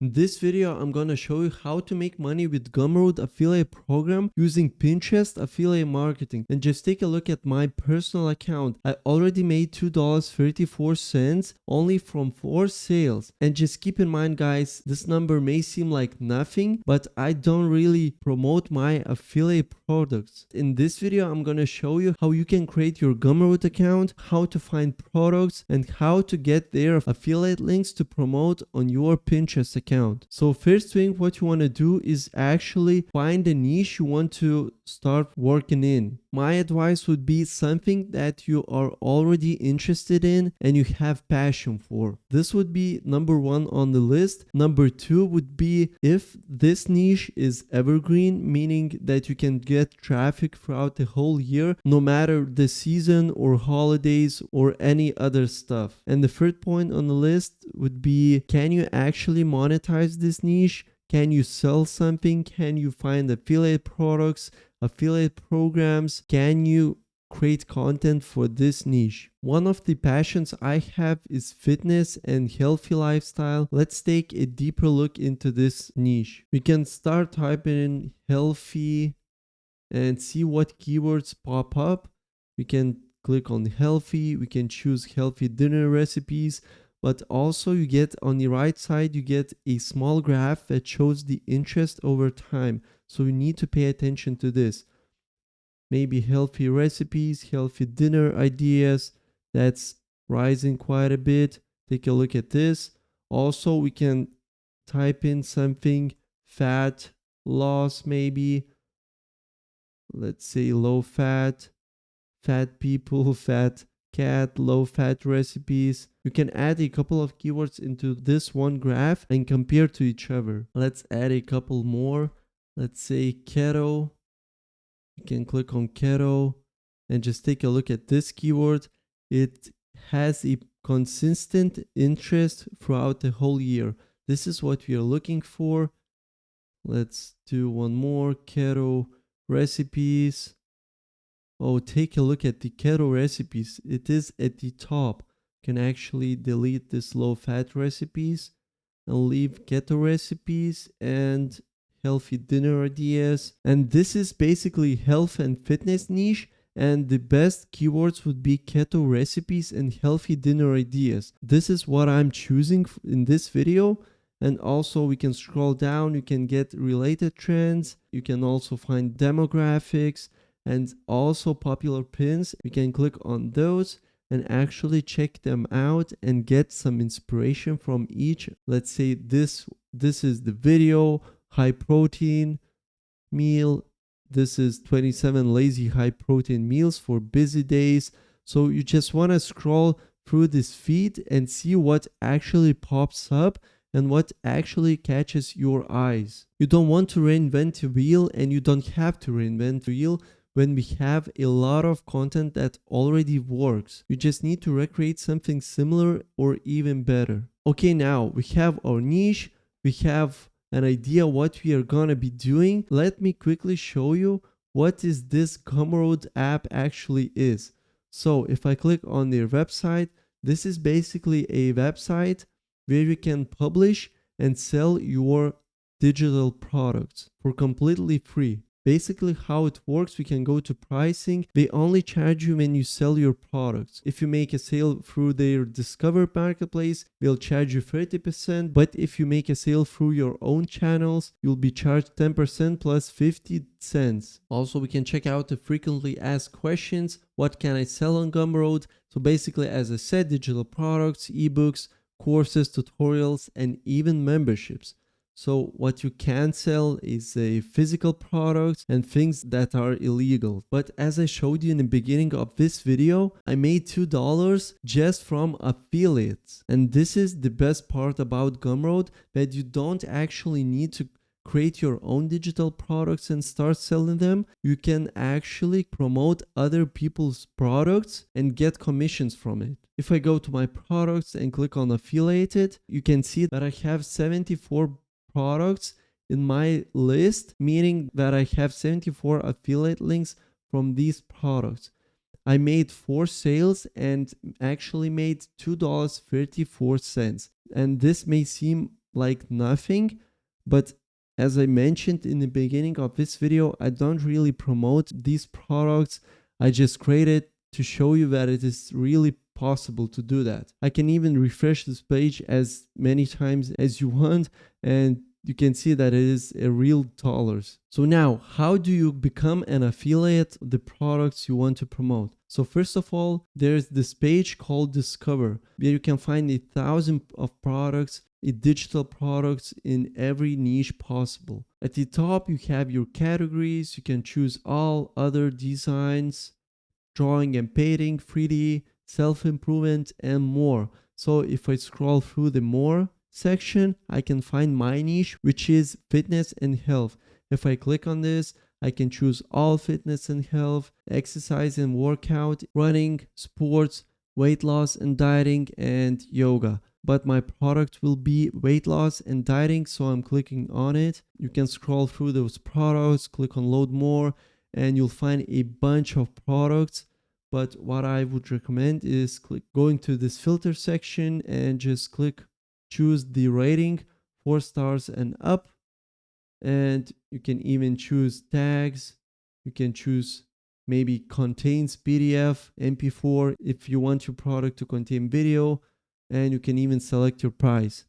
In this video, I'm gonna show you how to make money with Gumroad affiliate program using Pinterest affiliate marketing. And just take a look at my personal account. I already made $2.34 only from 4 sales. And just keep in mind, guys, this number may seem like nothing, but I don't really promote my affiliate products. In this video, I'm gonna show you how you can create your Gumroad account, how to find products, and how to get their affiliate links to promote on your Pinterest account. So first thing, what you want to do is actually find a niche you want to start working in. My advice would be something that you are already interested in and you have passion for. This would be number 1 on the list. Number 2 would be if this niche is evergreen, meaning that you can get traffic throughout the whole year, no matter the season or holidays or any other stuff. And the third point on the list would be, can you actually monetize this niche? Can you sell something? Can you find affiliate products, affiliate programs? Can you create content for this niche? One of the passions I have is fitness and healthy lifestyle. Let's take a deeper look into this niche. We can start typing in healthy and see what keywords pop up. We can click on healthy. We can choose healthy dinner recipes. But also you get on the right side, you get a small graph that shows the interest over time. So you need to pay attention to this. Maybe healthy recipes, healthy dinner ideas. That's rising quite a bit. Take a look at this. Also, we can type in something, fat loss maybe. Let's say low fat, fat people, fat cat, low fat recipes. You can add a couple of keywords into this one graph and compare to each other. Let's add a couple more. Let's say keto. You can click on keto and just take a look at this keyword. It has a consistent interest throughout the whole year. This is what we are looking for. Let's do one more, keto recipes. Oh, take a look at the keto recipes. It is at the top. You can actually delete this low fat recipes and leave keto recipes and healthy dinner ideas. And this is basically health and fitness niche. And the best keywords would be keto recipes and healthy dinner ideas. This is what I'm choosing in this video. And also we can scroll down. You can get related trends. You can also find demographics and also popular pins. You can click on those and actually check them out and get some inspiration from each. Let's say this is the video, high protein meal. This is 27 lazy high protein meals for busy days. So you just want to scroll through this feed and see what actually pops up and what actually catches your eyes. You don't want to reinvent the wheel, and you don't have to reinvent the wheel when we have a lot of content that already works. You just need to recreate something similar or even better. Okay, now we have our niche. We have an idea what we are gonna be doing. Let me quickly show you what is this Gumroad app actually is. So if I click on their website, this is basically a website where you can publish and sell your digital products for completely free. Basically how it works, we can go to pricing. They only charge you when you sell your products. If you make a sale through their Discover marketplace, they'll charge you 30%. But if you make a sale through your own channels, you'll be charged 10% plus 50 cents. Also, we can check out the frequently asked questions. What can I sell on Gumroad? So basically, as I said, digital products, ebooks, courses, tutorials, and even memberships. So what you can sell is a physical products and things that are illegal. But as I showed you in the beginning of this video, I made $2 just from affiliates. And this is the best part about Gumroad, that you don't actually need to create your own digital products and start selling them. You can actually promote other people's products and get commissions from it. If I go to my products and click on affiliated, you can see that I have 74 products in my list, meaning that I have 74 affiliate links from these products. I made 4 sales and actually made $2.34. And this may seem like nothing. But as I mentioned in the beginning of this video, I don't really promote these products. I just create it to show you that it is really possible to do that. I can even refresh this page as many times as you want, and you can see that it is a real dollars. So now, how do you become an affiliate of the products you want to promote? So first of all, there's this page called Discover, where you can find 1,000 of products, digital products in every niche possible. At the top, you have your categories. You can choose all other designs, drawing and painting, 3D, self-improvement, and more. So if I scroll through the more section, I can find my niche, which is fitness and health. If I click on this, I can choose all fitness and health, exercise and workout, running, sports, weight loss and dieting, and yoga. But my product will be weight loss and dieting, so I'm clicking on it. You can scroll through those products, click on load more, and you'll find a bunch of products. But what I would recommend is going to this filter section and just choose the rating 4 stars and up. And you can even choose tags. You can choose maybe contains PDF, MP4 if you want your product to contain video, and you can even select your price.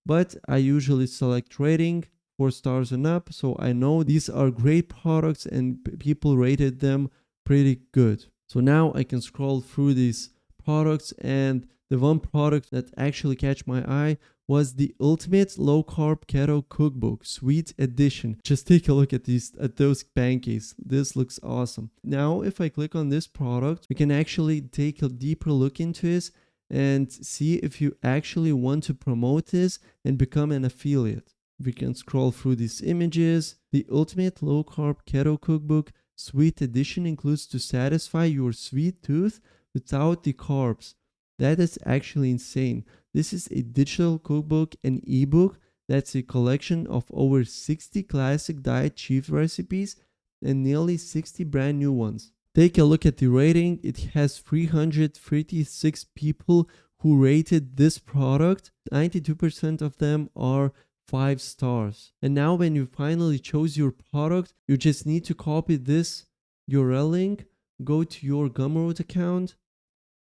But I usually select rating 4 stars and up, so I know these are great products and people rated them pretty good. So now I can scroll through these products, and the one product that actually catch my eye was the Ultimate Low Carb Keto Cookbook Sweet Edition. Just take a look at those pancakes. This looks awesome. Now, if I click on this product, we can actually take a deeper look into this and see if you actually want to promote this and become an affiliate. We can scroll through these images. The Ultimate Low Carb Keto Cookbook Sweet Edition includes to satisfy your sweet tooth without the carbs. That is actually insane. This is a digital cookbook and ebook that's a collection of over 60 classic diet chief recipes and nearly 60 brand new ones. Take a look at the rating. It has 336 people who rated this product. 92% of them are 5 stars. And now when you finally chose your product, you just need to copy this URL link, go to your Gumroad account,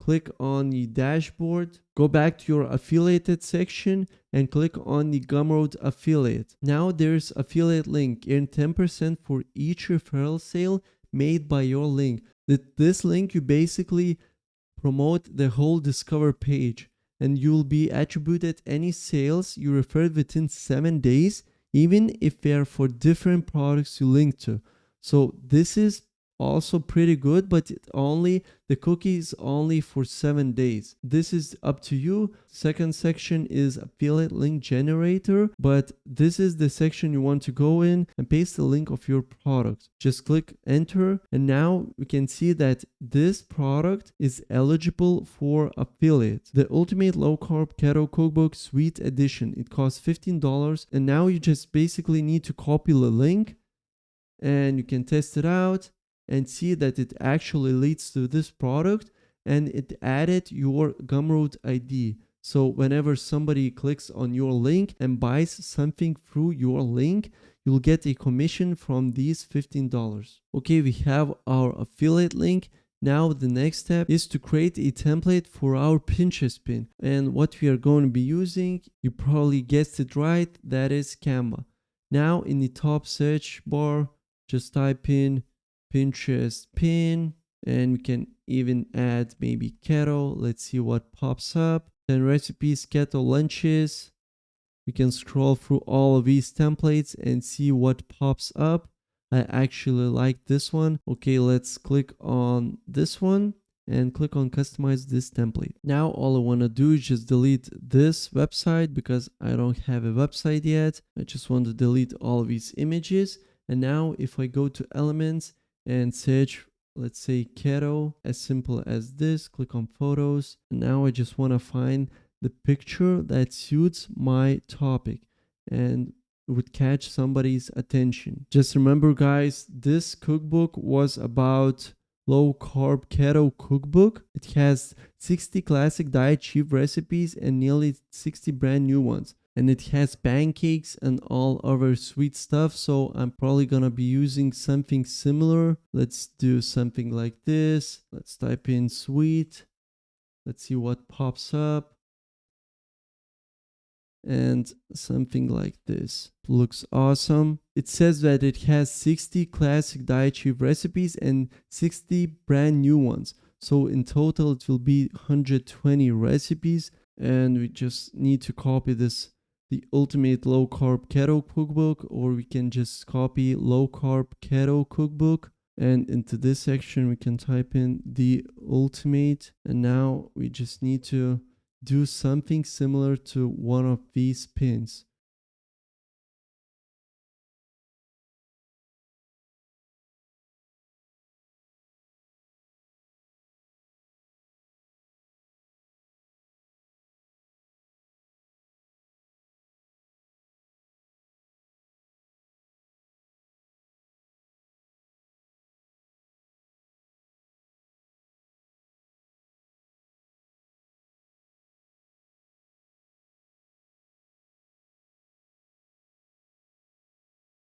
click on the dashboard, go back to your affiliated section and click on the Gumroad affiliate. Now there's affiliate link. Earn 10% for each referral sale made by your link. With this link, you basically promote the whole Discover page, and you'll be attributed any sales you referred within 7 days, even if they are for different products you link to. So this is also pretty good, but the cookie is only for 7 days. This is up to you. Second section is affiliate link generator, but this is the section you want to go in and paste the link of your product. Just click enter, and now we can see that this product is eligible for affiliate. The Ultimate Low Carb Keto Cookbook Sweet Edition. It costs $15, and now you just basically need to copy the link and you can test it out and see that it actually leads to this product, and it added your Gumroad ID. So whenever somebody clicks on your link and buys something through your link, you'll get a commission from these $15. Okay, we have our affiliate link. Now the next step is to create a template for our Pinterest pin. And what we are going to be using, you probably guessed it right, that is Canva. Now in the top search bar, just type in Pinterest pin, and we can even add maybe keto. Let's see what pops up. 10 recipes, keto lunches. We can scroll through all of these templates and see what pops up. I actually like this one. Okay, let's click on this one and click on customize this template. Now all I want to do is just delete this website because I don't have a website yet. I just want to delete all of these images. And now if I go to elements and search, let's say keto, as simple as this, click on photos. And now I just want to find the picture that suits my topic and would catch somebody's attention. Just remember guys, this cookbook was about low carb keto cookbook. It has 60 classic diet cheap recipes and nearly 60 brand new ones. and it has pancakes and all other sweet stuff. So I'm probably gonna be using something similar. Let's do something like this. Let's type in sweet. Let's see what pops up. And something like this looks awesome. It says that it has 60 classic diet sheet recipes and 60 brand new ones. So in total it will be 120 recipes, and we just need to copy this, the ultimate low carb keto cookbook, or we can just copy low carb keto cookbook, and into this section we can type in the ultimate, and now we just need to do something similar to one of these pins.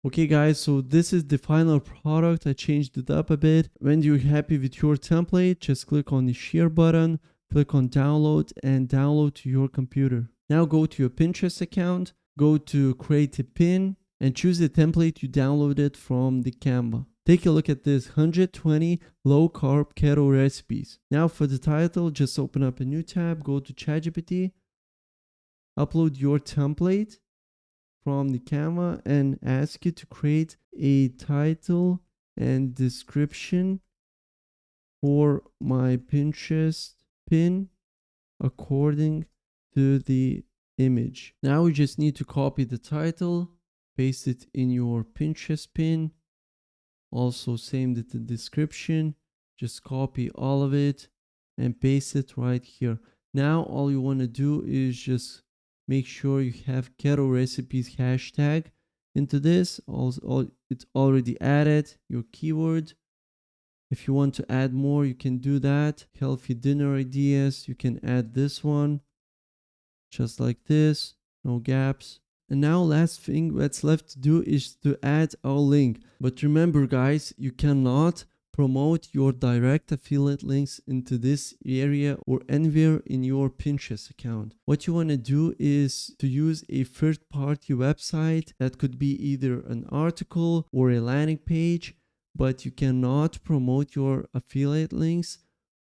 Okay guys, so this is the final product. I changed it up a bit. When you're happy with your template, just click on the share button, click on download, and download to your computer. Now go to your Pinterest account, go to create a pin, and choose the template you downloaded from the Canva. Take a look at this 120 low carb keto recipes. Now for the title, just open up a new tab, go to ChatGPT, upload your template from the Canva, and ask it to create a title and description for my Pinterest pin according to the image. Now we just need to copy the title, paste it in your Pinterest pin. Also same with the description, just copy all of it and paste it right here. Now all you want to do is just make sure you have keto recipes hashtag into this. Also, it's already added your keyword. If you want to add more, you can do that. Healthy dinner ideas, you can add this one just like this, no gaps. And now last thing that's left to do is to add our link. But remember guys, you cannot promote your direct affiliate links into this area or anywhere in your Pinterest account. What you want to do is to use a third-party website that could be either an article or a landing page, but you cannot promote your affiliate links,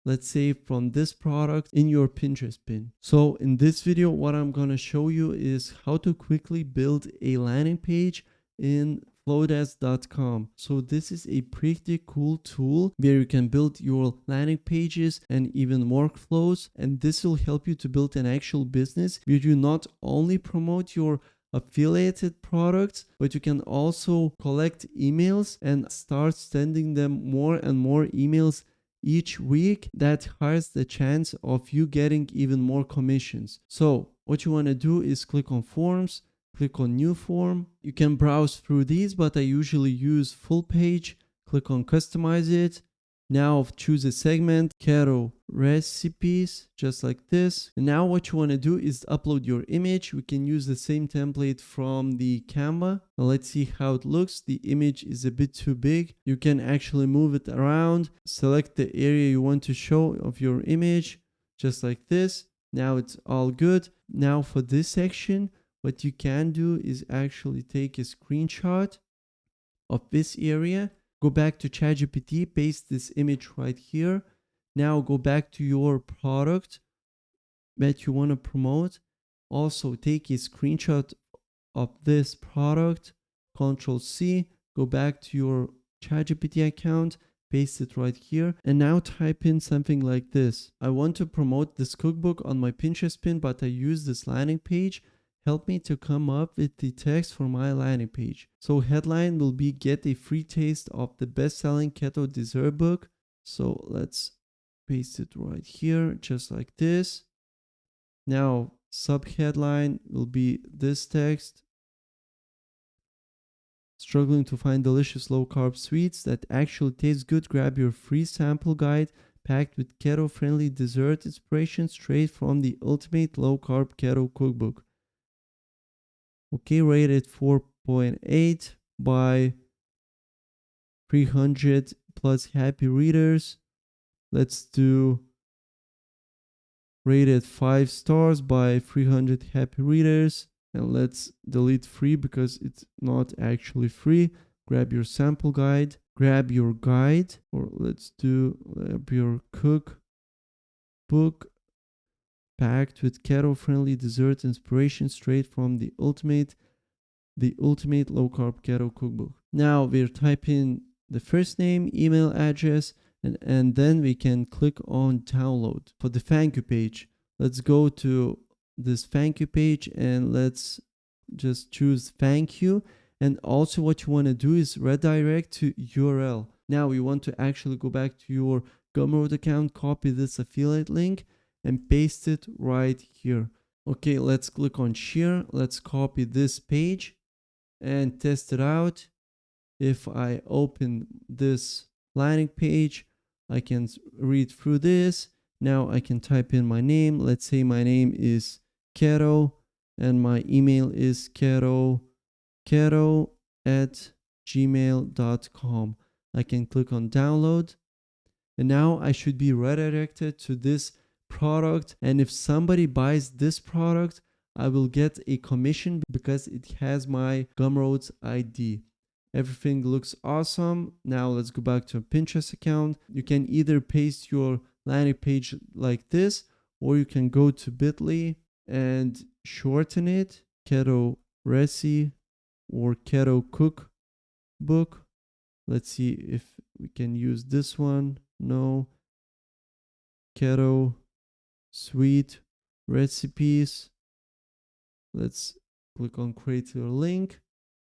let's say from this product, in your Pinterest pin. So in this video, what I'm going to show you is how to quickly build a landing page in flowdesk.com. So this is a pretty cool tool where you can build your landing pages and even workflows, and this will help you to build an actual business where you not only promote your affiliated products, but you can also collect emails and start sending them more and more emails each week. That has the chance of you getting even more commissions. So what you want to do is click on forms, click on new form. You can browse through these, but I usually use full page. Click on customize it. Now choose a segment, keto recipes, just like this. And now what you want to do is upload your image. We can use the same template from the Canva. Now let's see how it looks. The image is a bit too big. You can actually move it around. Select the area you want to show of your image, just like this. Now it's all good. Now for this section, what you can do is actually take a screenshot of this area. Go back to ChatGPT, paste this image right here. Now go back to your product that you want to promote. Also take a screenshot of this product, Control C, go back to your ChatGPT account, paste it right here, and now type in something like this. I want to promote this cookbook on my Pinterest pin, but I use this landing page. Help me to come up with the text for my landing page. So headline will be get a free taste of the best-selling keto dessert book. So let's paste it right here, just like this. Now subheadline will be this text. Struggling to find delicious low-carb sweets that actually taste good? Grab your free sample guide packed with keto-friendly dessert inspiration straight from the ultimate low-carb keto cookbook. Okay, rated 4.8 by 300 plus happy readers. Let's do rated 5 stars by 300 happy readers. And let's delete free because it's not actually free. Grab your sample guide, grab your guide, or let's do grab your cookbook packed with keto-friendly dessert inspiration straight from the ultimate low carb keto cookbook. Now we're typing the first name, email address, and then we can click on download. For the thank you page, let's go to this thank you page and let's just choose thank you. And also what you want to do is redirect to URL. Now we want to actually go back to your Gumroad account, copy this affiliate link and paste it right here. Okay, let's click on share. Let's copy this page and test it out. If I open this landing page, I can read through this. Now I can type in my name. Let's say my name is Keto and my email is keto@gmail.com. I can click on download. And now I should be redirected to this product. And if somebody buys this product, I will get a commission because it has my Gumroad's ID. Everything looks awesome. Now let's go back to a Pinterest account. You can either paste your landing page like this, or you can go to bit.ly and shorten it, keto recipe or keto cookbook. Let's see if we can use this one. No. Keto sweet recipes. Let's click on create your link,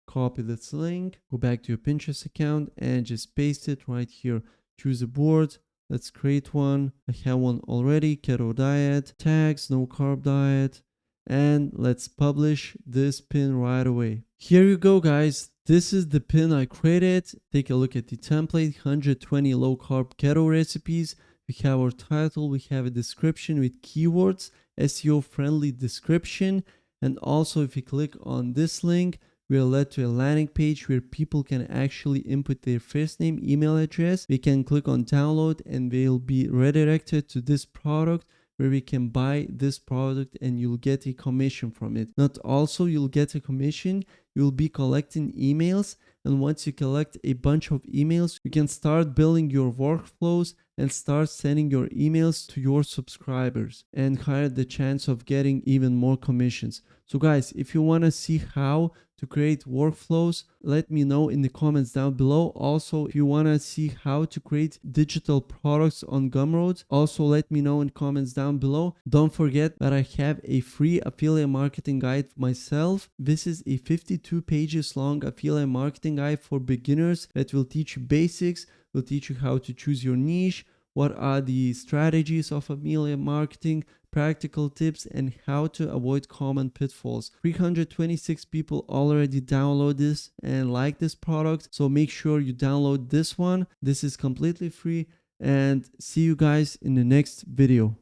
copy this link, go back to your Pinterest account and just paste it right here. Choose a board. Let's create one. I have one already. Keto diet, tags, no carb diet. And let's publish this pin right away. Here you go, guys. This is the pin I created. Take a look at the template. 120 low carb keto recipes. We have our title. We have a description with keywords, SEO friendly description. And also if you click on this link, we are led to a landing page where people can actually input their first name, email address. We can click on download and they'll be redirected to this product where we can buy this product and you'll get a commission from it. Not also you'll get a commission, you'll be collecting emails, and once you collect a bunch of emails, you can start building your workflows and start sending your emails to your subscribers and higher the chance of getting even more commissions. So guys, if you want to see how to create workflows, let me know in the comments down below. Also, if you want to see how to create digital products on Gumroad, also let me know in comments down below. Don't forget that I have a free affiliate marketing guide myself. This is a 52 pages long affiliate marketing guide for beginners that will teach you basics, will teach you how to choose your niche, what are the strategies of affiliate marketing, practical tips, and how to avoid common pitfalls. 326 people already download this and like this product, so make sure you download this one. This is completely free, and see you guys in the next video.